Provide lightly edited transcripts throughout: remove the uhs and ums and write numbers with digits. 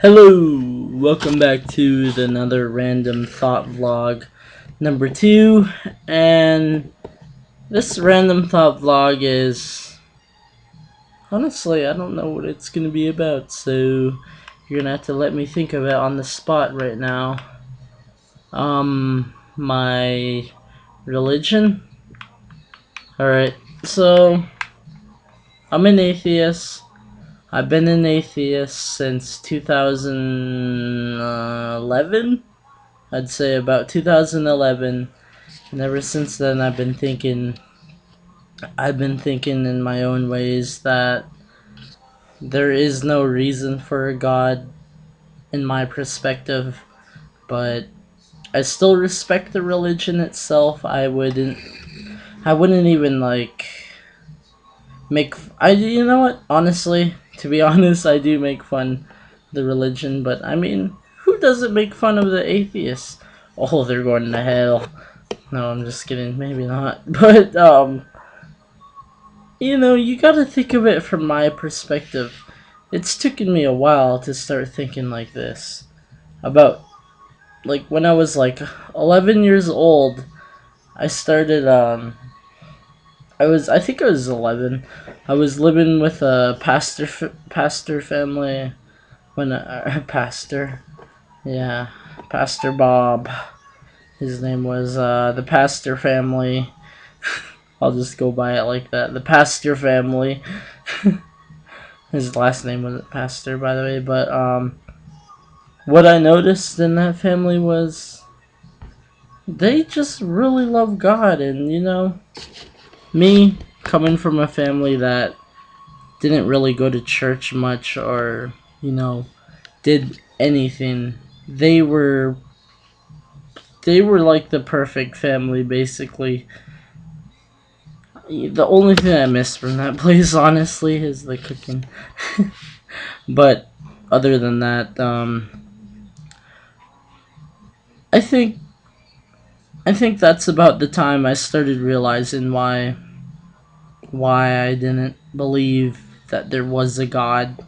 Hello, welcome back to another random thought vlog number 2, and this random thought vlog is, honestly, I don't know what it's going to be about, so you're going to have to let me think of it on the spot right now. My religion? Alright, so I'm an atheist. I've been an atheist since 2011. I'd say about 2011, and ever since then I've been thinking in my own ways that there is no reason for a God in my perspective, but I still respect the religion itself. I wouldn't even like make you know what? Honestly, to be honest, I do make fun of the religion, but I mean, who doesn't make fun of the atheists? Oh, they're going to hell. No, I'm just kidding. Maybe not. But, you gotta think of it from my perspective. It's taken me a while to start thinking like this. About, like, when I was, 11 years old, I started, I think I was 11. I was living with a pastor family when, pastor. Yeah, Pastor Bob. His name was, the pastor family. I'll just go by it like that. The Pastor family. His last name wasn't Pastor, by the way. But what I noticed in that family was they just really love God, and me coming from a family that didn't really go to church much or did anything. They were like the perfect family, basically. The only thing I miss from that place, honestly, is the cooking. But other than that, I think I think that's about the time I started realizing why I didn't believe that there was a God.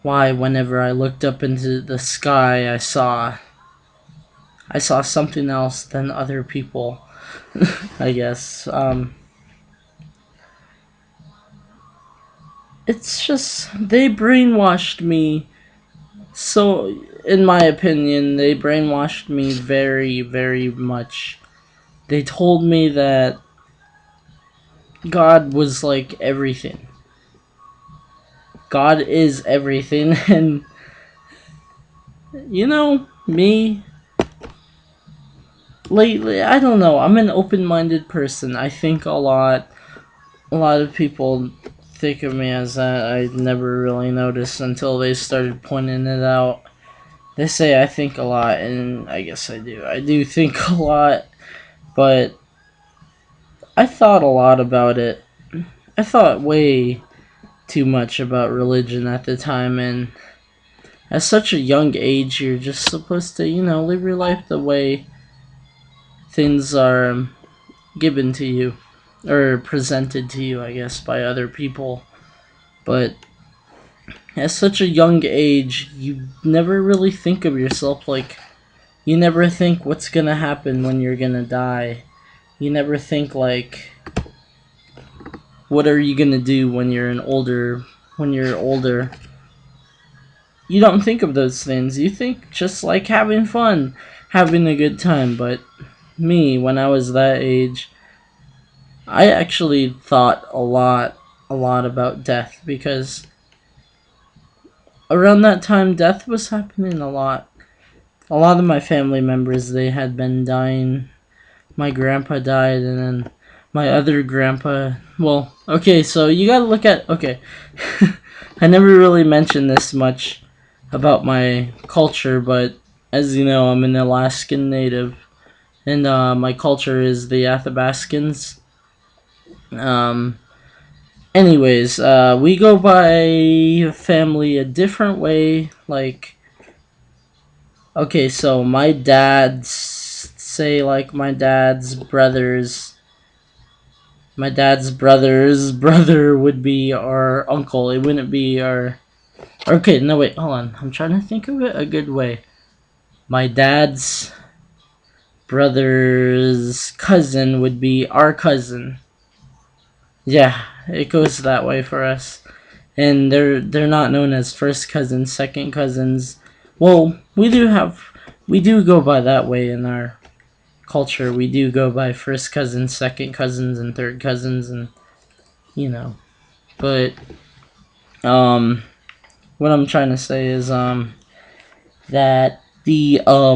Why whenever I looked up into the sky, I saw something else than other people. I guess it's just they brainwashed me. So, in my opinion, they brainwashed me very, very much. They told me that God was like everything. God is everything, and me lately, I don't know. I'm an open-minded person. I think a lot. A lot of people think of me as that. I never really noticed until they started pointing it out. They say I think a lot, and I guess I do. I do think a lot, but I thought a lot about it. I thought way too much about religion at the time, and at such a young age, you're just supposed to, live your life the way things are given to you, or presented to you, I guess, by other people. But at such a young age, you never really think of yourself like, you never think what's gonna happen when you're gonna die. You never think like, what are you gonna do when you're older. You don't think of those things. You think just like having fun, having a good time. But me, when I was that age, I actually thought a lot about death because around that time, death was happening a lot. A lot of my family members, they had been dying. My grandpa died, and then my other grandpa. Well, okay, so you gotta look at. Okay, I never really mentioned this much about my culture, but as you know, I'm an Alaskan native, and my culture is the Athabascans. Um, Anyways, we go by family a different way. Like, okay, so my dad's brother's brother would be our uncle. It wouldn't be our Okay, no wait, hold on. I'm trying to think of it a good way. My dad's brother's cousin would be our cousin. Yeah, it goes that way for us. And they're not known as first cousins, second cousins. Well, we do go by that way in our culture. We do go by first cousins, second cousins, and third cousins, and you know. But what I'm trying to say is that the no,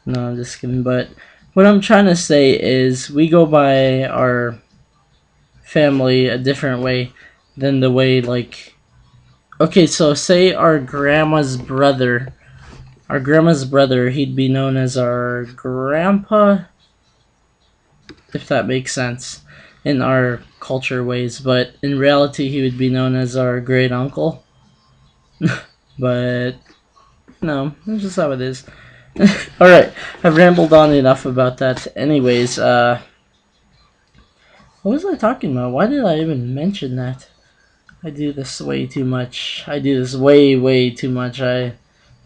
I'm just kidding. But what I'm trying to say is we go by our family a different way than the way like. Okay, so say our grandma's brother, he'd be known as our grandpa, if that makes sense, in our culture ways. But in reality, he would be known as our great uncle. But no, that's just how it is. All right, I've rambled on enough about that. Anyways, what was I talking about? Why did I even mention that? I do this way too much. I do this way too much. I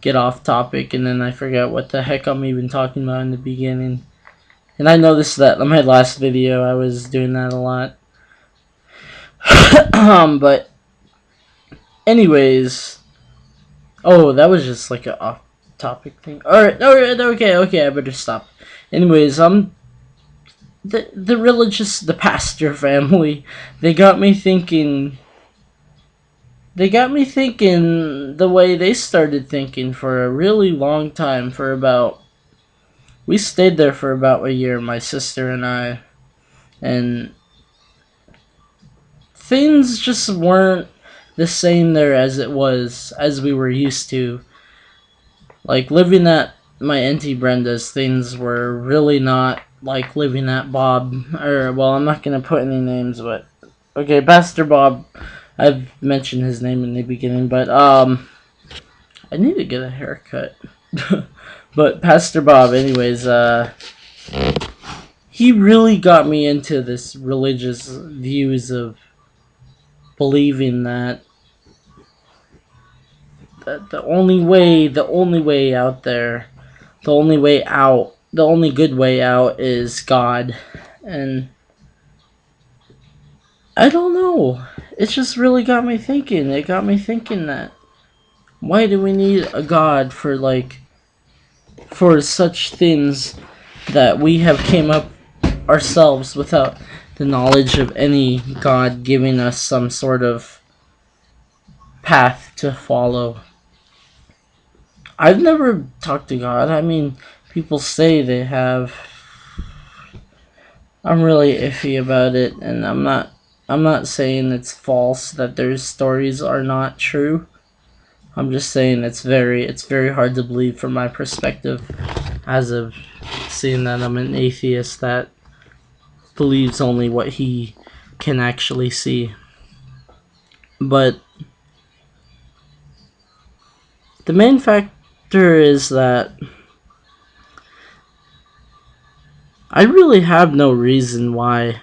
get off topic and then I forget what the heck I'm even talking about in the beginning. And I noticed that in my last video I was doing that a lot. But anyways, oh, that was just like a off topic thing. Alright, okay, I better stop. Anyways, the pastor family, they got me thinking the way they started thinking for a really long time. We stayed there for about a year, my sister and I, and things just weren't the same there as we were used to. Like living at my auntie Brenda's, things were really not like living at Bob. Or well, I'm not gonna put any names, but okay, Pastor Bob. I've mentioned his name in the beginning, but I need to get a haircut. But Pastor Bob, anyways, he really got me into this religious views of believing that the only way out there, the only good way out is God. And I don't know. It just really got me thinking. It got me thinking that why do we need a God for such things that we have came up ourselves without the knowledge of any God giving us some sort of path to follow. I've never talked to God. I mean, people say they have. I'm really iffy about it, and I'm not saying it's false that their stories are not true. I'm just saying it's very hard to believe from my perspective as of seeing that I'm an atheist that believes only what he can actually see. But the main factor is that I really have no reason why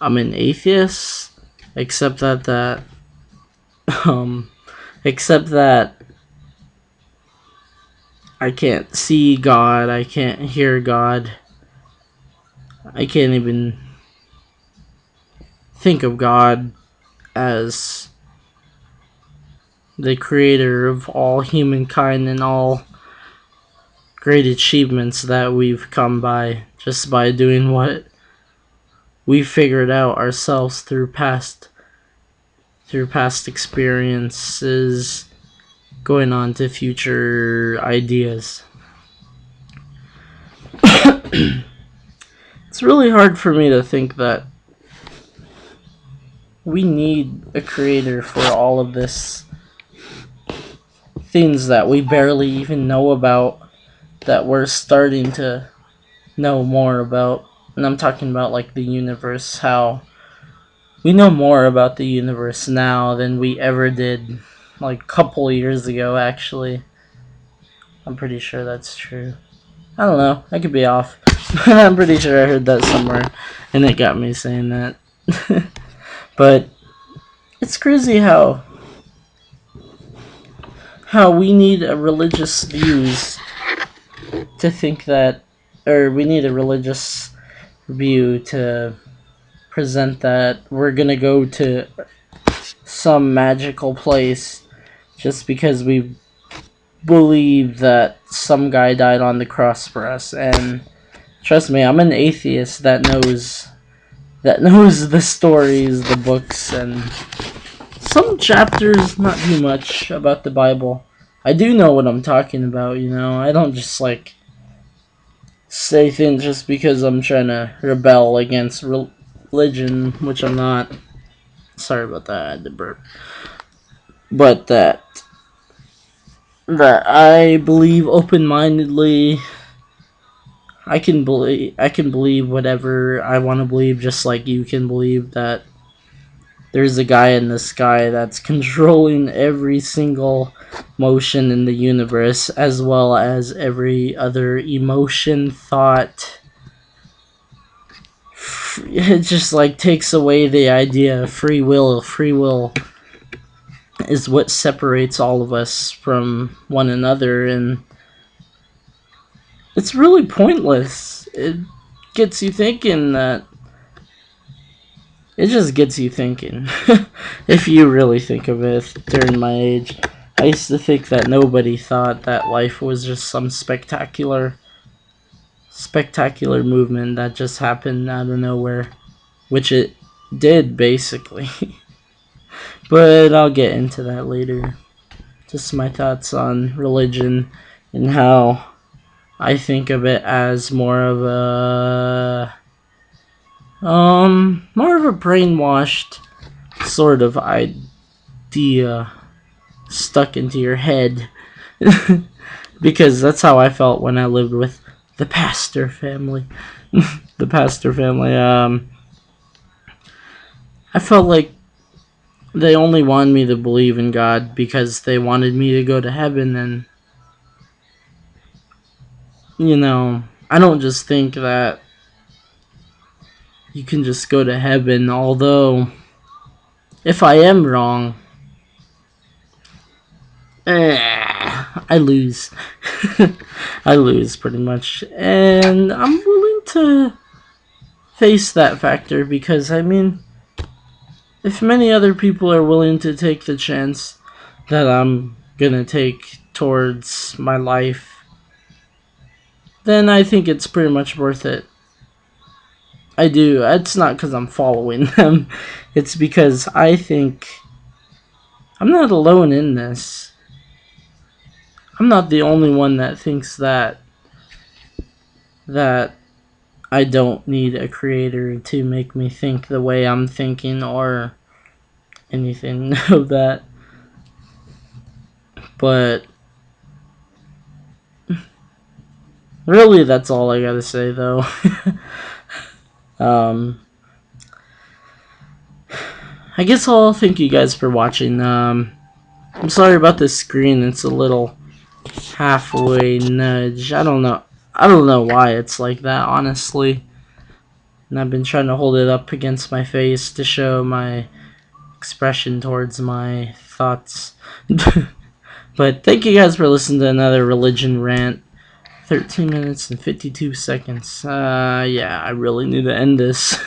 I'm an atheist, except that um except that I can't see God, I can't hear God, I can't even think of God as the creator of all humankind and all great achievements that we've come by just by doing what we figured out ourselves through past experiences going on to future ideas. It's really hard for me to think that we need a creator for all of this things that we barely even know about that we're starting to know more about. And I'm talking about like the universe, how we know more about the universe now than we ever did like a couple years ago actually. I'm pretty sure that's true. I don't know, I could be off. I'm pretty sure I heard that somewhere and it got me saying that. But it's crazy how we need a religious views to think that, or we need a religious view to present that we're gonna go to some magical place just because we believe that some guy died on the cross for us. And trust me, I'm an atheist that knows the stories, the books, and some chapters, not too much about the Bible. I do know what I'm talking about, you know. I don't just like say things just because I'm trying to rebel against religion, which I'm not. Sorry about that, I had to burp. But that I believe open-mindedly. I can believe whatever I want to believe, just like you can believe that there's a guy in the sky that's controlling every single motion in the universe, as well as every other emotion, thought. It just like takes away the idea of free will. Free will is what separates all of us from one another, and it's really pointless. It gets you thinking that it just gets you thinking. If you really think of it, during my age, I used to think that nobody thought that life was just some spectacular movement that just happened out of nowhere, which it did basically. But I'll get into that later. Just my thoughts on religion and how I think of it as more of a brainwashed sort of idea stuck into your head. Because that's how I felt when I lived with the pastor family. The pastor family. I felt like they only wanted me to believe in God because they wanted me to go to heaven, and I don't just think that you can just go to heaven. Although, if I am wrong, I lose. I lose pretty much, and I'm willing to face that factor because I mean, if many other people are willing to take the chance that I'm gonna take towards my life, then I think it's pretty much worth it. I do. It's not because I'm following them. It's because I think I'm not alone in this. I'm not the only one that thinks that I don't need a creator to make me think the way I'm thinking or anything of that. But really, that's all I gotta say, though. um, I guess I'll thank you guys for watching. I'm sorry about this screen. It's a little halfway nudge. I don't know. I don't know why it's like that, honestly. And I've been trying to hold it up against my face to show my expression towards my thoughts. But thank you guys for listening to another religion rant. 13 minutes and 52 seconds. Yeah, I really need to end this.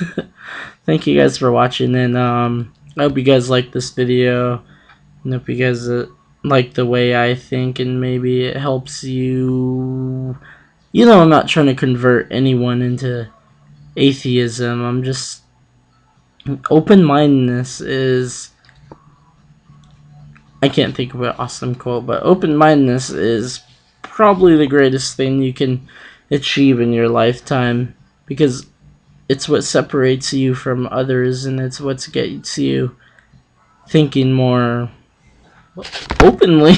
Thank you guys for watching, and I hope you guys like this video. And hope you guys like the way I think, and maybe it helps you. I'm not trying to convert anyone into atheism. I'm just open-mindedness is. I can't think of an awesome quote, but open-mindedness is probably the greatest thing you can achieve in your lifetime, because it's what separates you from others, and it's what gets you thinking more openly.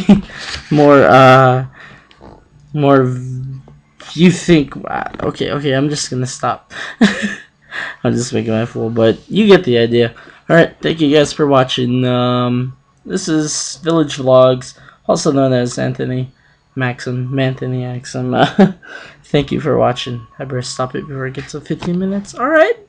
More you think. Okay, I'm just gonna stop. I'm just making my fool, but you get the idea. Alright, thank you guys for watching. This is Village Vlogs, also known as Anthony Maxim. Thank you for watching. I better stop it before it gets to 15 minutes. Alright.